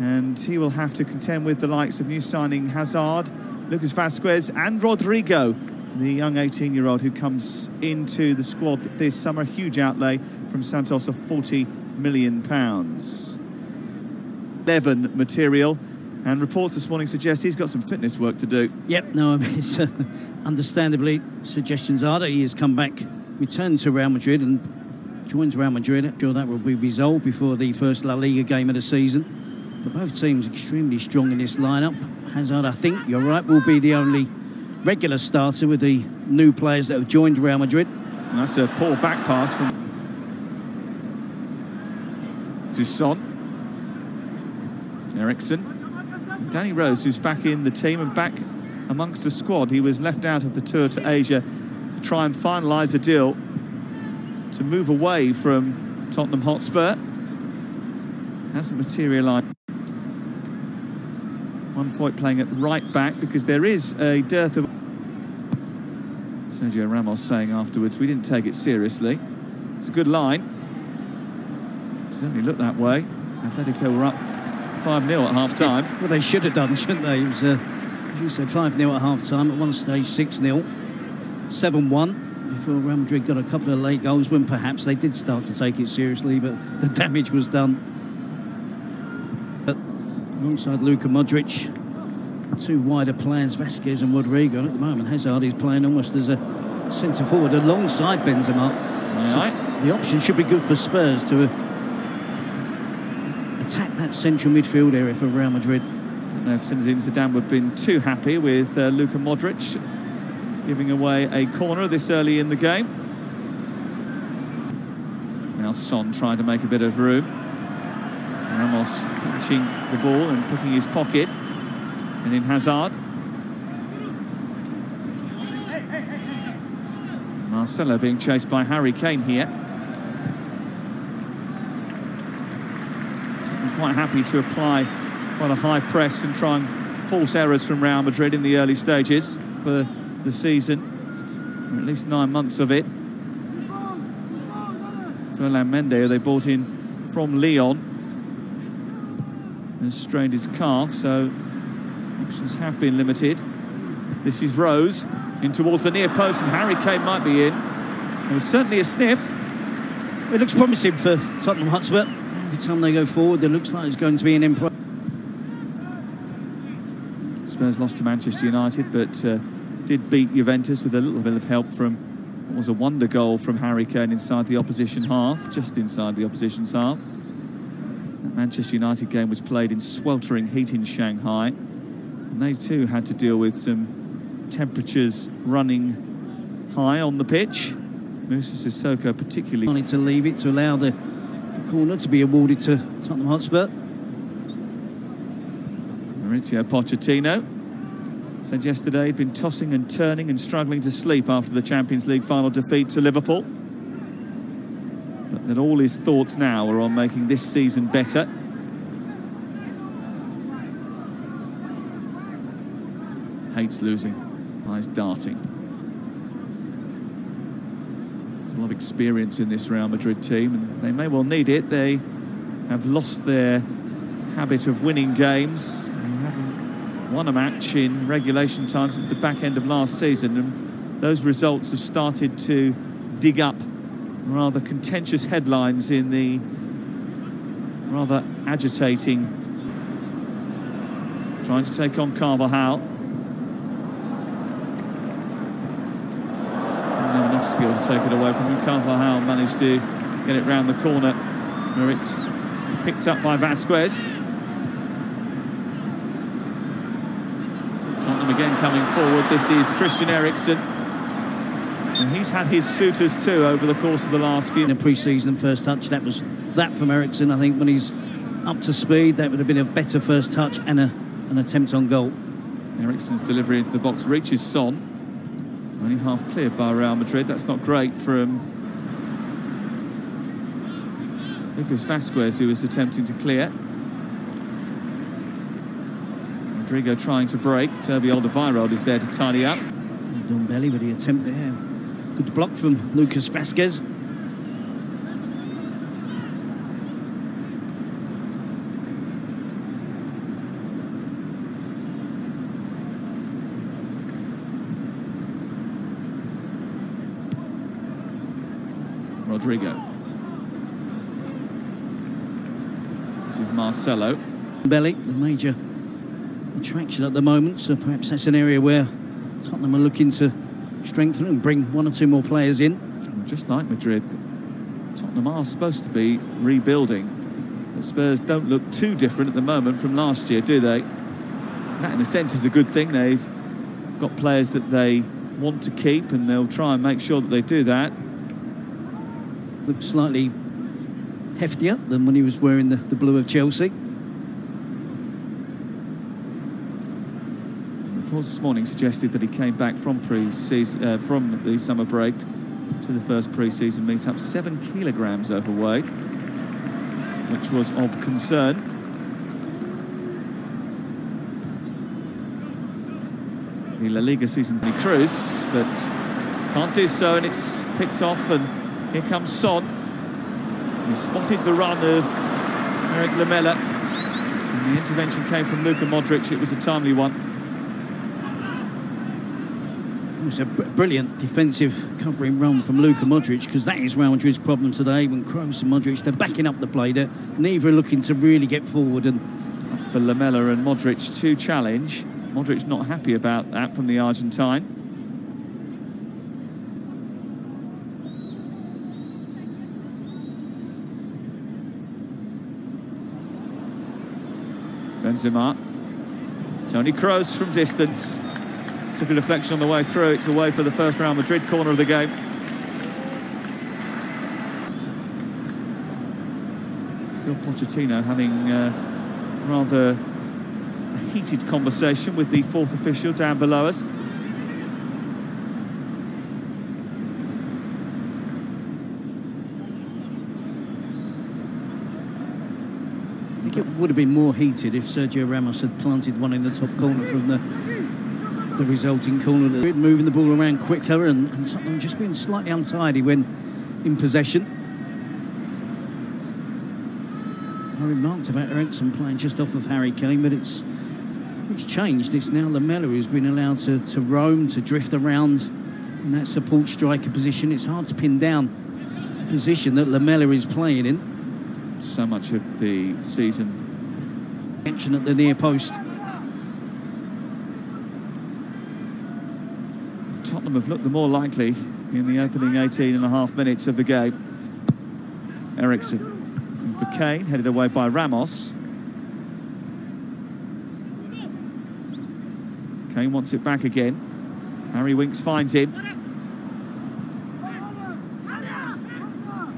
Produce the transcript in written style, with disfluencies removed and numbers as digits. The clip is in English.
and he will have to contend with the likes of new signing Hazard, Lucas Vazquez and Rodrigo, the young 18-year-old who comes into the squad this summer. Huge outlay from Santos of £40 million. 11 material, and reports this morning suggest he's got some fitness work to do. Yep, no, I mean, it's, understandably, suggestions are that he has come back, returned to Real Madrid and joins Real Madrid. I'm sure that will be resolved before the first La Liga game of the season. But both teams extremely strong in this lineup. Hazard, I think, you're right, will be the only regular starter with the new players that have joined Real Madrid. And that's a poor back pass from Son. Eriksen. Danny Rose, who's back in the team and back amongst the squad. He was left out of the tour to Asia to try and finalise a deal to move away from Tottenham Hotspur. Hasn't materialised. Juan Foyth playing at right back because there is a dearth of... Sergio Ramos saying afterwards, we didn't take it seriously. It's a good line. Certainly looked that way. Atletico were up 5-0 at half-time. Well, they should have done, shouldn't they? It was, as you said, 5-0 at half-time. At one stage, 6-0. 7-1. Before Real Madrid got a couple of late goals when perhaps they did start to take it seriously, but the damage was done. But alongside Luka Modric, two wider players, Vazquez and Rodrigo. And at the moment, Hazard is playing almost as a centre-forward alongside Benzema. So the option should be good for Spurs to attack that central midfield area for Real Madrid. I don't know if Zinedine Zidane would have been too happy with Luka Modric giving away a corner this early in the game. Now Son trying to make a bit of room. Ramos pinching the ball and picking his pocket. And in Hazard. Marcelo being chased by Harry Kane here. Quite happy to apply quite a high press and try and force errors from Real Madrid in the early stages for the season, or at least 9 months of it. Ferland Mendy, they brought in from Lyon, has strained his calf, so options have been limited. This is Rose in towards the near post, and Harry Kane might be in. There was certainly a sniff. It looks promising for Tottenham Hotspur. Every time they go forward, it looks like it's going to be an improv. Spurs lost to Manchester United, but did beat Juventus with a little bit of help from what was a wonder goal from Harry Kane inside the opposition half, just inside the opposition's half. That Manchester United game was played in sweltering heat in Shanghai, and they too had to deal with some temperatures running high on the pitch. Moussa Sissoko particularly wanted to leave it to allow the corner to be awarded to Tottenham Hotspur. Mauricio Pochettino said yesterday he'd been tossing and turning and struggling to sleep after the Champions League final defeat to Liverpool, but that all his thoughts now are on making this season better. Hates losing, eyes darting. There's a lot of experience in this Real Madrid team, and they may well need it. They have lost their habit of winning games. They haven't won a match in regulation time since the back end of last season, and those results have started to dig up rather contentious headlines in the rather agitating. Trying to take on Carvajal. Didn't have enough skill to take it away from him. Carvajal managed to get it round the corner where it's picked up by Vazquez. Tottenham again coming forward. This is Christian Eriksen. And he's had his suitors too over the course of the last few... In a pre-season first touch, that was that from Eriksen. I think when he's up to speed, that would have been a better first touch and an attempt on goal. Eriksen's delivery into the box reaches Son. Only half cleared by Real Madrid. That's not great from Lucas Vazquez, who was attempting to clear. Rodrigo trying to break. Toby Alderweireld is there to tidy up. Ndombele with the attempt there. Good block from Lucas Vazquez. Rodrigo. This is Marcelo. Belly, the major attraction at the moment, so perhaps that's an area where Tottenham are looking to strengthen and bring one or two more players in. And just like Madrid, Tottenham are supposed to be rebuilding. The Spurs don't look too different at the moment from last year, do they? That, in a sense, is a good thing. They've got players that they want to keep, and they'll try and make sure that they do that. Looks slightly heftier than when he was wearing the blue of Chelsea. Reports this morning suggested that he came back from pre-season, from the summer break to the first pre-season meet-up 7 kilograms overweight, which was of concern. The La Liga season Cruz, but can't do so, and it's picked off, and here comes Son. He spotted the run of Eric Lamela, and the intervention came from Luka Modric. It was a timely one. It was a brilliant defensive covering run from Luka Modric, because that is Real Madrid's problem today. When Kroos and Modric, they're backing up the play, neither are looking to really get forward. And for Lamela and Modric to challenge. Modric not happy about that from the Argentine. Benzema. Toni Kroos from distance. Took a deflection on the way through. It's away for the first Real Madrid corner of the game. Still Pochettino having rather a heated conversation with the fourth official down below us. I think it would have been more heated if Sergio Ramos had planted one in the top corner from the resulting corner. Moving the ball around quicker, and Tottenham just being slightly untidy when in possession. I remarked about Eriksen playing just off of Harry Kane, but it's changed. It's now Lamela who's been allowed to roam, to drift around in that support striker position. It's hard to pin down the position that Lamela is playing in. So much of the season. Action at the near post. Tottenham have looked the more likely in the opening 18.5 minutes of the game. Eriksen looking for Kane, headed away by Ramos. Kane wants it back again. Harry Winks finds him.